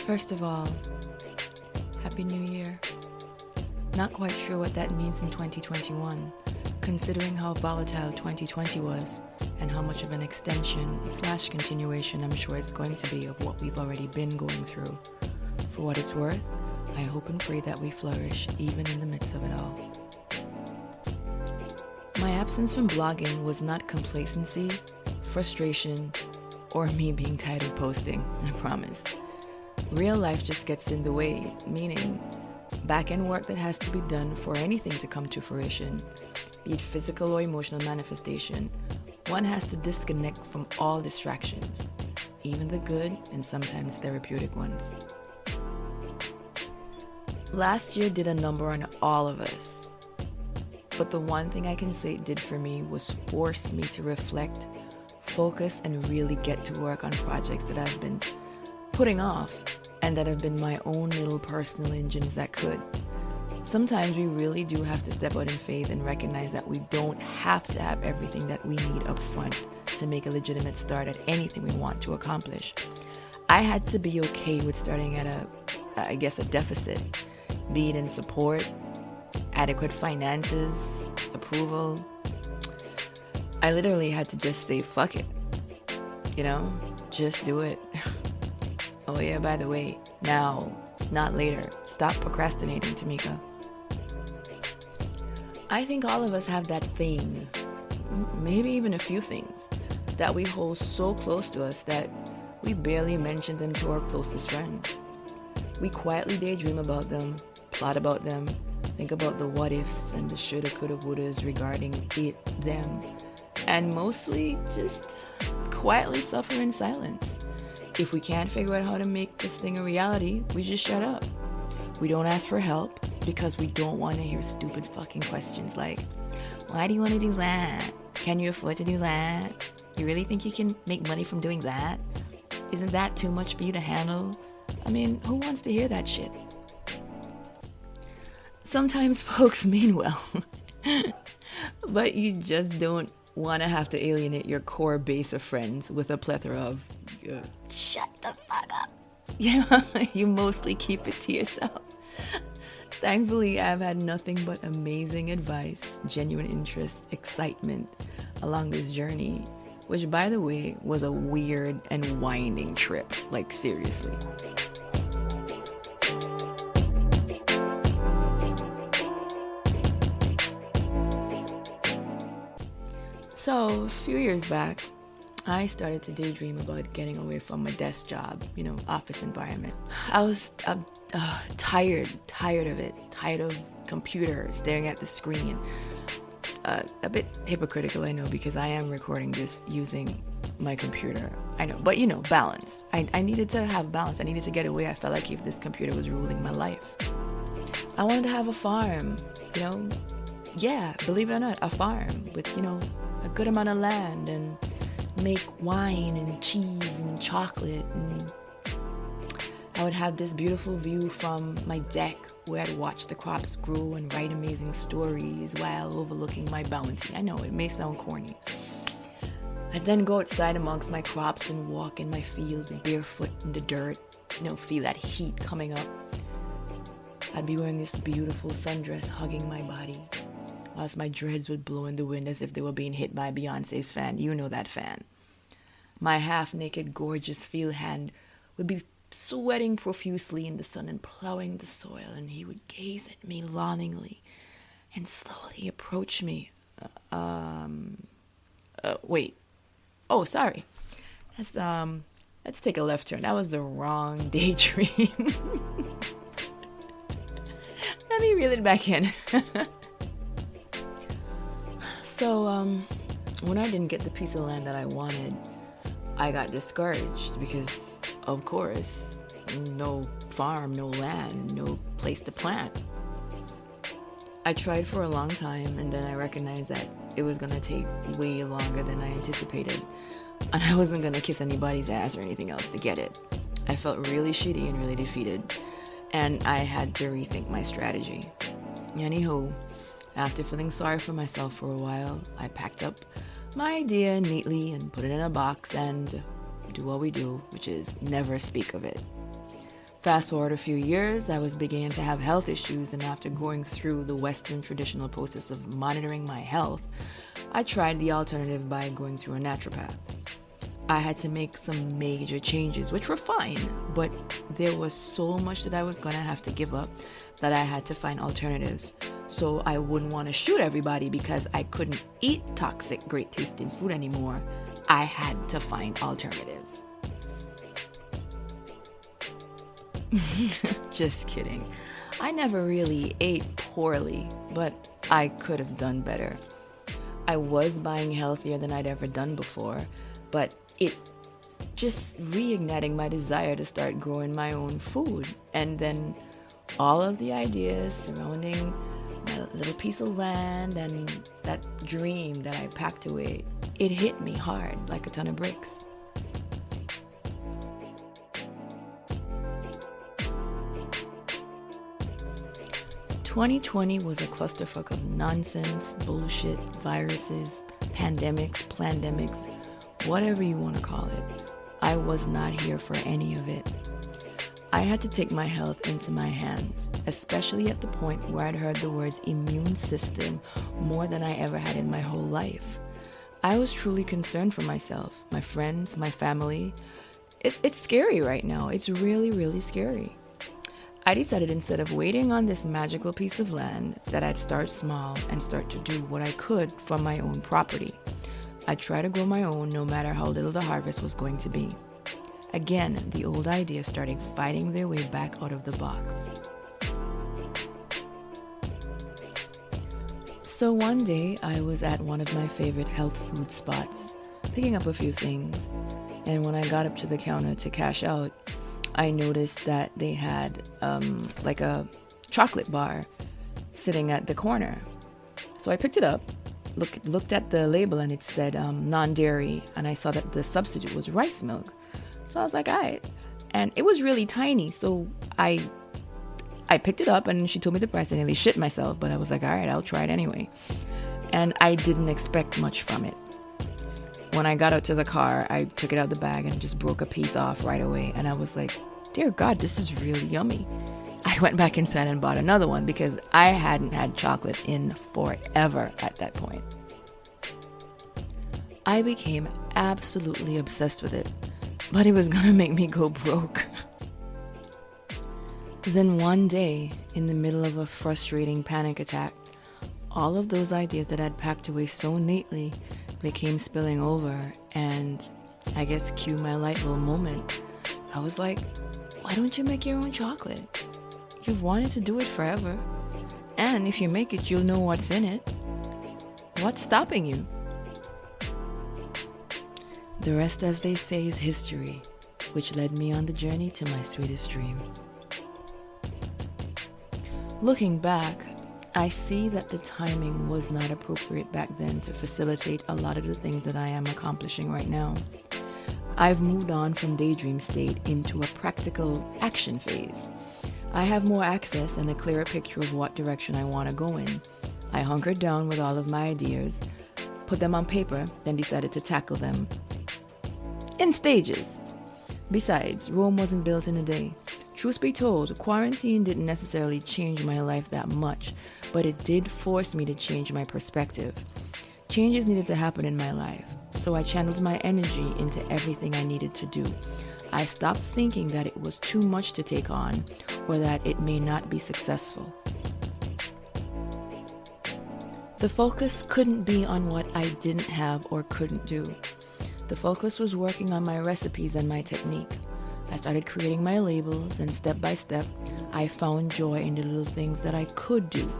First of all, Happy New Year. Not quite sure what that means in 2021, considering how volatile 2020 was and how much of an extension/continuation I'm sure it's going to be of what we've already been going through. For what it's worth, I hope and pray that we flourish even in the midst of it all. My absence from blogging was not complacency, frustration, or me being tired of posting, I promise. Real life just gets in the way, meaning back-end work that has to be done for anything to come to fruition, be it physical or emotional manifestation, one has to disconnect from all distractions, even the good and sometimes therapeutic ones. Last year did a number on all of us, but the one thing I can say it did for me was force me to reflect, focus, and really get to work on projects that I've been putting off and that have been my own little personal engines that could. Sometimes we really do have to step out in faith and recognize that we don't have to have everything that we need up front to make a legitimate start at anything we want to accomplish. I had to be okay with starting at a deficit, be it in support, adequate finances, approval. I literally had to just say, fuck it. Just do it. Oh yeah, by the way, now, not later. Stop procrastinating, Tamika. I think all of us have that thing, maybe even a few things, that we hold so close to us that we barely mention them to our closest friends. We quietly daydream about them, plot about them, think about the what ifs and the shoulda, coulda, wouldas regarding it, them, and mostly just quietly suffer in silence. If we can't figure out how to make this thing a reality, we just shut up. We don't ask for help because we don't want to hear stupid fucking questions like, why do you want to do that? Can you afford to do that? You really think you can make money from doing that? Isn't that too much for you to handle? I mean, who wants to hear that shit? Sometimes folks mean well, but you just don't want to have to alienate your core base of friends with a plethora of shut the fuck up. You mostly keep it to yourself. Thankfully, I've had nothing but amazing advice, genuine interest, excitement along this journey, which, by the way, was a weird and winding trip, like seriously. So, a few years back, I started to daydream about getting away from my desk job, office environment. I was tired of it, tired of computer, staring at the screen. A bit hypocritical, I know, because I am recording this using my computer. I know, but balance. I needed to have balance. I needed to get away. I felt like if this computer was ruling my life. I wanted to have a farm, Yeah, believe it or not, a farm with, a good amount of land and make wine and cheese and chocolate, and I would have this beautiful view from my deck where I'd watch the crops grow and write amazing stories while overlooking my bounty. I know it may sound corny. I'd then go outside amongst my crops and walk in my fields barefoot in the dirt, feel that heat coming up. I'd be wearing this beautiful sundress hugging my body, whilst my dreads would blow in the wind as if they were being hit by Beyonce's fan. You know that fan. My half-naked, gorgeous field hand would be sweating profusely in the sun and plowing the soil, and he would gaze at me longingly and slowly approach me. Wait. Oh, sorry. Let's take a left turn. That was the wrong daydream. Let me reel it back in. So, when I didn't get the piece of land that I wanted, I got discouraged because, of course, no farm, no land, no place to plant. I tried for a long time, and then I recognized that it was going to take way longer than I anticipated, and I wasn't going to kiss anybody's ass or anything else to get it. I felt really shitty and really defeated, and I had to rethink my strategy. Anywho, after feeling sorry for myself for a while, I packed up my idea neatly and put it in a box and do what we do, which is never speak of it. Fast forward a few years, I was beginning to have health issues, and after going through the Western traditional process of monitoring my health, I tried the alternative by going through a naturopath. I had to make some major changes, which were fine, but there was so much that I was going to have to give up that I had to find alternatives. So I wouldn't want to shoot everybody because I couldn't eat toxic, great tasting food anymore. I had to find alternatives. Just kidding. I never really ate poorly, but I could have done better. I was buying healthier than I'd ever done before, but it just reigniting my desire to start growing my own food. And then all of the ideas surrounding my little piece of land and that dream that I packed away, it hit me hard like a ton of bricks. "2020 was a clusterfuck of nonsense, bullshit, viruses, pandemics, plandemics, whatever you want to call it. I was not here for any of it. I had to take my health into my hands, especially at the point where I'd heard the words immune system more than I ever had in my whole life. I was truly concerned for myself, my friends, my family. It's scary right now. It's really, really scary. I decided instead of waiting on this magical piece of land that I'd start small and start to do what I could from my own property. I'd try to grow my own no matter how little the harvest was going to be. Again, the old ideas started fighting their way back out of the box. So one day I was at one of my favorite health food spots, picking up a few things, and when I got up to the counter to cash out, I noticed that they had like a chocolate bar sitting at the corner. So I picked it up, looked at the label, and it said non-dairy, and I saw that the substitute was rice milk. So I was like, all right. And it was really tiny, so I picked it up, and she told me the price. I nearly shit myself, but I was like, all right, I'll try it anyway. And I didn't expect much from it. When I got out to the car, I took it out of the bag and just broke a piece off right away. And I was like, dear God, this is really yummy. I went back inside and bought another one because I hadn't had chocolate in forever at that point. I became absolutely obsessed with it, but it was gonna make me go broke. Then one day, in the middle of a frustrating panic attack, all of those ideas that I'd packed away so neatly became spilling over, and I guess cue my light bulb moment. I was like, why don't you make your own chocolate? You've wanted to do it forever. And if you make it, you'll know what's in it. What's stopping you? The rest, as they say, is history, which led me on the journey to my sweetest dream. Looking back, I see that the timing was not appropriate back then to facilitate a lot of the things that I am accomplishing right now. I've moved on from daydream state into a practical action phase. I have more access and a clearer picture of what direction I want to go in. I hunkered down with all of my ideas, put them on paper, then decided to tackle them in stages. Besides, Rome wasn't built in a day. Truth be told, quarantine didn't necessarily change my life that much, but it did force me to change my perspective. Changes needed to happen in my life, so I channeled my energy into everything I needed to do. I stopped thinking that it was too much to take on or that it may not be successful. The focus couldn't be on what I didn't have or couldn't do. The focus was working on my recipes and my technique. I started creating my labels, and step by step, I found joy in the little things that I could do.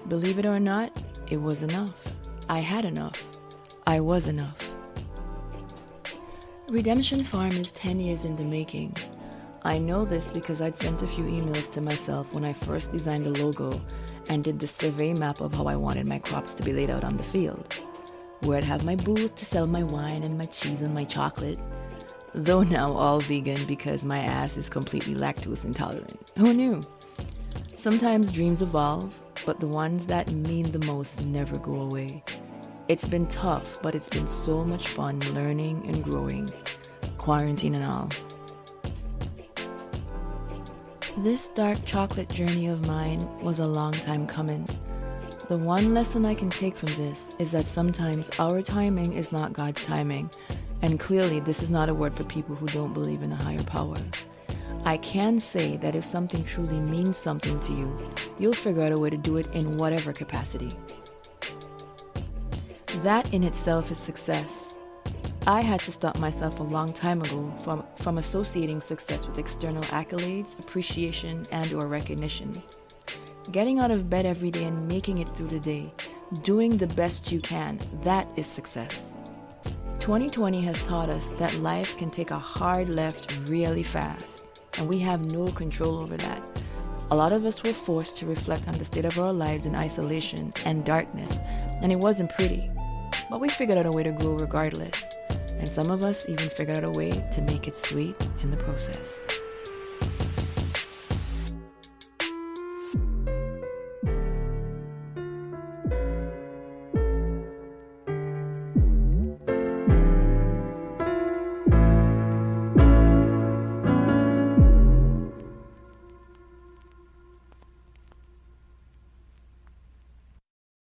Believe it or not, it was enough. I had enough. I was enough. Redemption Farm is 10 years in the making. I know this because I'd sent a few emails to myself when I first designed the logo and did the survey map of how I wanted my crops to be laid out on the field. Where I'd have my booth to sell my wine and my cheese and my chocolate. Though now all vegan because my ass is completely lactose intolerant. Who knew? Sometimes dreams evolve, but the ones that mean the most never go away. It's been tough, but it's been so much fun learning and growing, quarantine and all. This dark chocolate journey of mine was a long time coming. The one lesson I can take from this is that sometimes our timing is not God's timing, and clearly this is not a word for people who don't believe in a higher power. I can say that if something truly means something to you, you'll figure out a way to do it in whatever capacity. That in itself is success. I had to stop myself a long time ago from associating success with external accolades, appreciation, and/or recognition. Getting out of bed every day and making it through the day, doing the best you can, that is success. 2020 has taught us that life can take a hard left really fast, and we have no control over that. A lot of us were forced to reflect on the state of our lives in isolation and darkness, and it wasn't pretty. But we figured out a way to grow regardless, and some of us even figured out a way to make it sweet in the process.